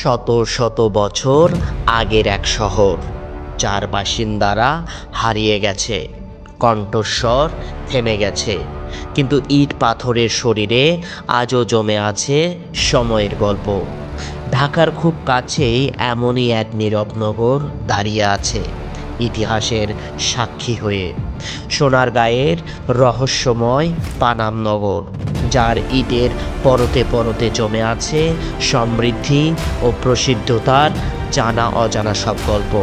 শত শত বছর আগের এক শহর, যার বাসিন্দারা হারিয়ে গেছে, কণ্ঠস্বর থেমে গেছে, কিন্তু ইট পাথরের শরীরে আজও জমে আছে সময়ের গল্প। ঢাকার খুব কাছেই এমনই এক নীরব নগর দাঁড়িয়ে আছে, ইতিহাসের সাক্ষী হয়ে। সোনারগাঁয়ের রহস্যময় পানাম নগর, যার ইটের পরতে পরতে জমে আছে সমৃদ্ধি ও প্রসিদ্ধতার জানা অজানা সব গল্প।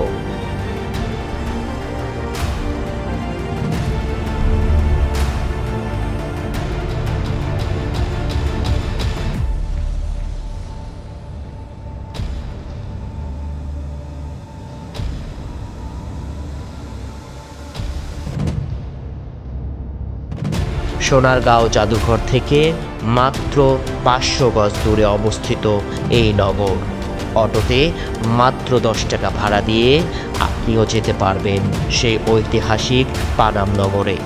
সোনারগাঁও জাদুঘর থেকে মাত্র 500 গজ দূরে অবস্থিত এই নগর। অটোতে মাত্র 10 টাকা ভাড়া দিয়ে আপনিও যেতে পারবেন সেই ঐতিহাসিক পানাম নগরে।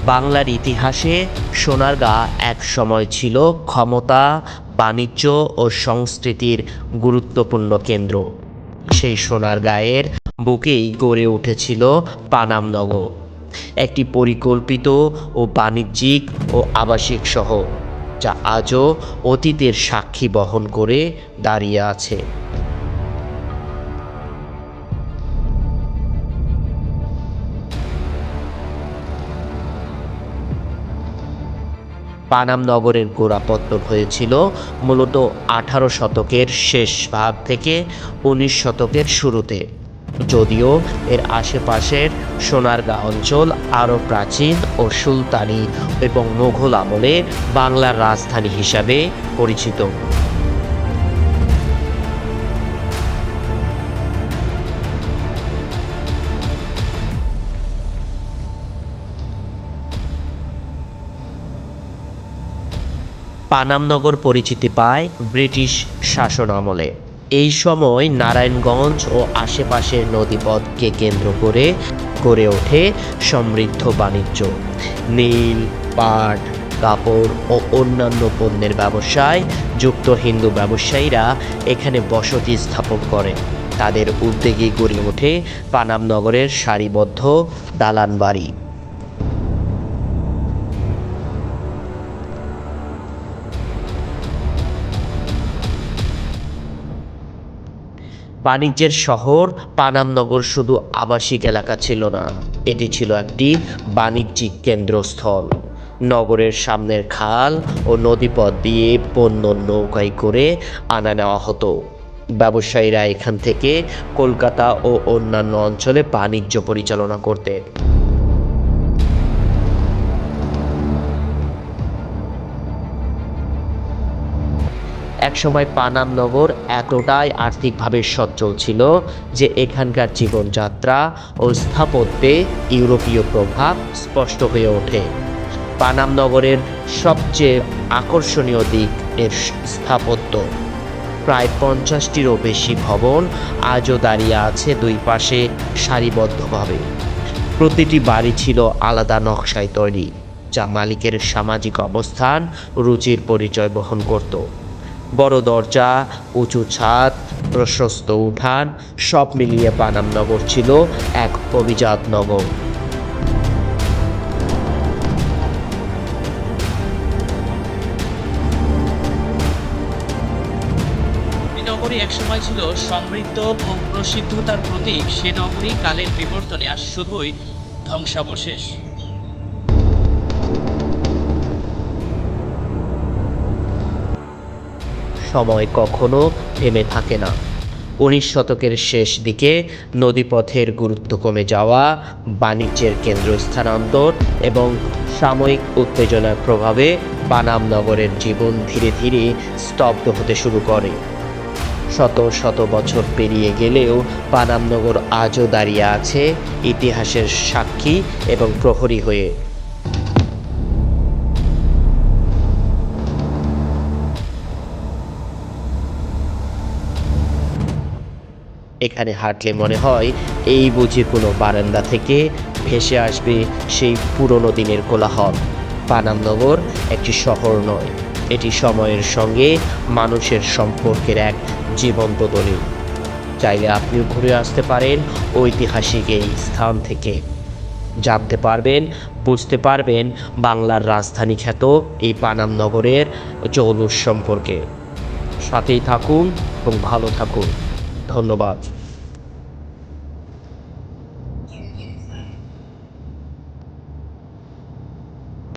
বাংলার ইতিহাসে সোনারগাঁ এক সময় ছিল ক্ষমতা, বাণিজ্য ও সংস্কৃতির গুরুত্বপূর্ণ কেন্দ্র। সেই সোনারগাঁয়ের বুকেই গড়ে উঠেছিল পানাম নগর, একটি পরিকল্পিত ও বাণিজ্যিক ও আবাসিক শহর, যা আজও অতীতের সাক্ষী বহন করে দাঁড়িয়ে আছে। পানাম নগরের গোড়াপত্তন হয়েছিল মূলত 18 শতকের শেষ ভাগ থেকে 19 শতকের শুরুতে, যদিও এর আশেপাশের সোনারগাঁ অঞ্চল আরও প্রাচীন ও সুলতানি এবং মোঘল আমলে বাংলার রাজধানী হিসাবে পরিচিত। পানাম নগর পরিচিতি পায় ব্রিটিশ শাসন আমলে। এই সময় নারায়ণগঞ্জ ও আশেপাশের নদীপথকে কেন্দ্র করে গড়ে ওঠে সমৃদ্ধ বাণিজ্য। নীল, পাট, কাপড় ও অন্যান্য পণ্যের ব্যবসায় যুক্ত হিন্দু ব্যবসায়ীরা এখানে বসতি স্থাপন করে। তাদের উদ্যোগেই গড়ে ওঠে পানাম নগরের সারিবদ্ধ দালান বাড়ি। বাণিজ্যের শহর পানাম নগর শুধু আবাসিক এলাকা ছিল না, এটি ছিল একটি বাণিজ্যিক কেন্দ্রস্থল। নগরের সামনের খাল ও নদীপথ দিয়ে পণ্য নৌকায় করে আনা নেওয়া হতো। ব্যবসায়ীরা এখান থেকে কলকাতা ও অন্যান্য অঞ্চলে বাণিজ্য পরিচালনা করতেন। একসময় পানাম নগর এতটাই আর্থিকভাবে সচ্ছল ছিল যে এখানকার জীবনযাত্রা ও স্থাপত্যে ইউরোপীয় প্রভাব স্পষ্ট হয়ে ওঠে। পানাম নগরের সবচেয়ে আকর্ষণীয় দিক এর স্থাপত্য। প্রায় 50টিরও বেশি ভবন আজও দাঁড়িয়ে আছে দুই পাশে সারিবদ্ধভাবে। প্রতিটি বাড়ি ছিল আলাদা নকশায় তৈরি, যা মালিকের সামাজিক অবস্থান, রুচির পরিচয় বহন করত। বড় দরজা, উঁচু ছাদ, প্রশস্ত উঠান, সব মিলিয়ে পানাম নগর ছিল এক অভিজাত নগর। নগরী একসময় ছিল সমৃদ্ধ ও প্রসিদ্ধতার প্রতীক। সে নগরী কালের বিবর্তনে আজ শুধুই ধ্বংসাবশেষ। সময় কখনো থেমে থাকে না। 19 শতকের শেষ দিকে নদীপথের গুরুত্ব কমে যাওয়া, বাণিজ্যের কেন্দ্র স্থানান্তর এবং সাময়িক উত্তেজনার প্রভাবে পানাম নগরের জীবন ধীরে ধীরে স্তব্ধ হতে শুরু করে। শত শত বছর পেরিয়ে গেলেও পানাম নগর আজও দাঁড়িয়ে আছে ইতিহাসের সাক্ষী এবং প্রহরী হয়ে। এখানে হাঁটলে মনে হয় এই বুঝি কোনো বারান্দা থেকে ভেসে আসবে সেই পুরনো দিনের কোলাহল। পানামনগর একটি শহর নয়, এটি সময়ের সঙ্গে মানুষের সম্পর্কের এক জীবন্ত দলিল। চাইলে আপনিও ঘুরে আসতে পারেন ঐতিহাসিক এই স্থান থেকে। জানতে পারবেন, বুঝতে পারবেন বাংলার রাজধানী খ্যাত এই পানামনগরের জৌলুস সম্পর্কে। সাথেই থাকুন এবং ভালো থাকুন। ধন্যবাদ।